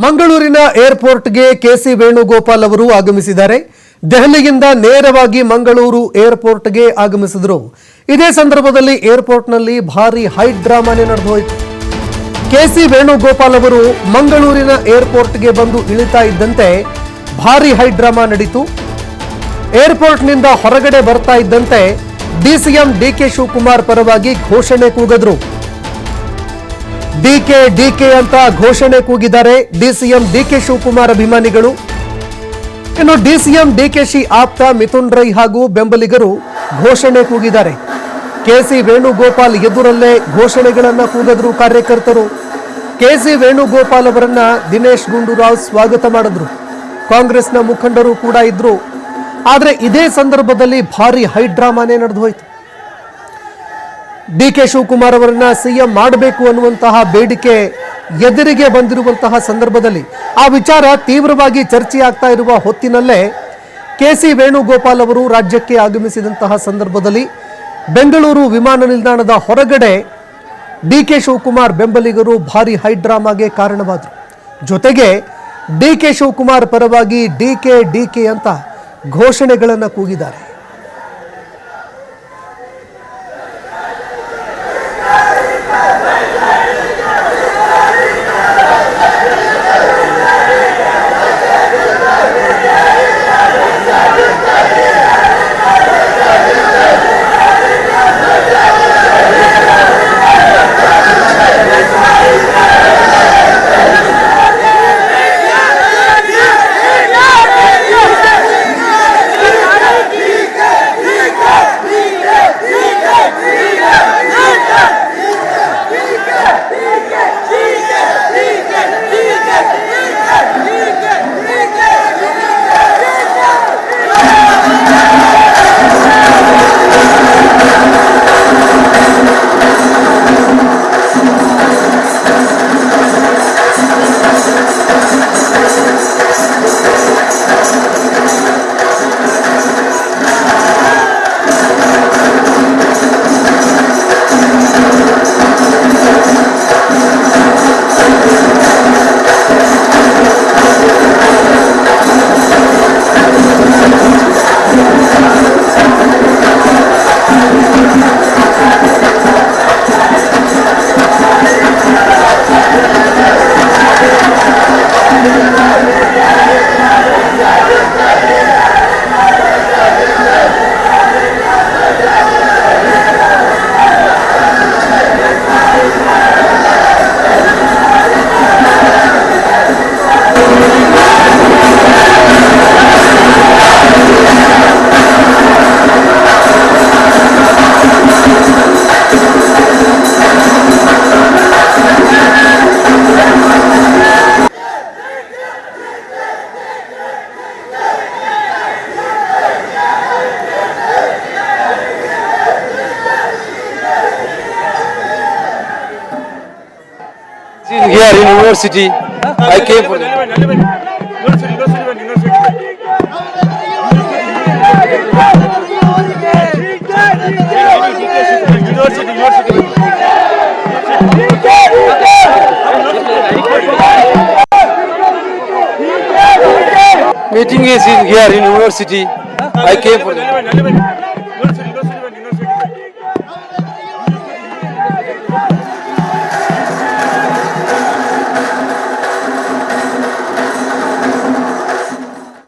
ಮಂಗಳೂರಿನ ಏರ್ಪೋರ್ಟ್ಗೆ ಕೆಸಿ ವೇಣುಗೋಪಾಲ್ ಅವರು ಆಗಮಿಸಿದ್ದಾರೆ. ದೆಹಲಿಯಿಂದ ನೇರವಾಗಿ ಮಂಗಳೂರು ಏರ್ಪೋರ್ಟ್ಗೆ ಆಗಮಿಸಿದರು. ಇದೇ ಸಂದರ್ಭದಲ್ಲಿ ಏರ್ಪೋರ್ಟ್ನಲ್ಲಿ ಭಾರಿ ಹೈಟ್ ಡ್ರಾಮಾನೇ ನಡೆದೋಯಿತು. ಕೆಸಿ ವೇಣುಗೋಪಾಲ್ ಅವರು ಮಂಗಳೂರಿನ ಏರ್ಪೋರ್ಟ್ಗೆ ಬಂದು ಇಳಿತಾ ಇದ್ದಂತೆ ಭಾರಿ ಹೈಟ್ ಡ್ರಾಮಾ ನಡೆಯಿತು. ಏರ್ಪೋರ್ಟ್ನಿಂದ ಹೊರಗಡೆ ಬರ್ತಾ ಇದ್ದಂತೆ ಡಿಸಿಎಂ ಡಿಕೆ ಶಿವಕುಮಾರ್ ಪರವಾಗಿ ಘೋಷಣೆ ಕೂಗಿದ್ರು. ಡಿಕೆ ಡಿಕೆ ಅಂತ ಘೋಷಣೆ ಕೂಗಿದ್ದಾರೆ ಡಿಸಿಎಂ ಡಿಕೆ ಶಿವಕುಮಾರ್ ಅಭಿಮಾನಿಗಳು. ಇನ್ನು ಡಿಸಿಎಂ ಡಿಕೆಶಿ ಆಪ್ತ ಮಿಥುನ್ ರೈ ಹಾಗೂ ಬೆಂಬಲಿಗರು ಘೋಷಣೆ ಕೂಗಿದ್ದಾರೆ. ಕೆಸಿ ವೇಣುಗೋಪಾಲ್ ಎದುರಲ್ಲೇ ಘೋಷಣೆಗಳನ್ನ ಕೂಗಿದ್ರು ಕಾರ್ಯಕರ್ತರು. ಕೆಸಿ ವೇಣುಗೋಪಾಲ್ ಅವರನ್ನ ದಿನೇಶ್ ಗುಂಡೂರಾವ್ ಸ್ವಾಗತ ಮಾಡಿದ್ರು. ಕಾಂಗ್ರೆಸ್ನ ಮುಖಂಡರು ಕೂಡ ಇದ್ರು. ಆದರೆ ಇದೇ ಸಂದರ್ಭದಲ್ಲಿ ಭಾರಿ ಹೈ ಡ್ರಾಮಾನೇ ನಡೆದು ಹೋಯಿತು. ಡಿಕೆ ಶಿವಕುಮಾರ್ ಅವರನ್ನ ಸಿಎಂ ಮಾಡಬೇಕು ಅನ್ನುವಂತಹ ಬೇಡಿಕೆ ಎದುರಿಗೆ ಬಂದಿರುವಂತಹ ಸಂದರ್ಭದಲ್ಲಿ ಆ ವಿಚಾರ ತೀವ್ರವಾಗಿ ಚರ್ಚೆಯಾಗ್ತಾ ಇರುವ ಹೊತ್ತಿನಲ್ಲೇ ಕೆಸಿ ವೇಣುಗೋಪಾಲ್ ಅವರು ರಾಜ್ಯಕ್ಕೆ ಆಗಮಿಸಿದಂತಹ ಸಂದರ್ಭದಲ್ಲಿ ಬೆಂಗಳೂರು ವಿಮಾನ ನಿಲ್ದಾಣದ ಹೊರಗಡೆ ಡಿಕೆ ಶಿವಕುಮಾರ್ ಬೆಂಬಲಿಗರು ಭಾರಿ ಹೈ ಡ್ರಾಮಾಗೆ ಕಾರಣವಾದರು. ಜೊತೆಗೆ ಡಿಕೆ ಶಿವಕುಮಾರ್ ಪರವಾಗಿ ಡಿಕೆ ಡಿಕೆ ಅಂತ ಘೋಷಣೆಗಳನ್ನು ಕೂಗಿದ್ದಾರೆ. Here in university, I came for meeting is in here in university. I came for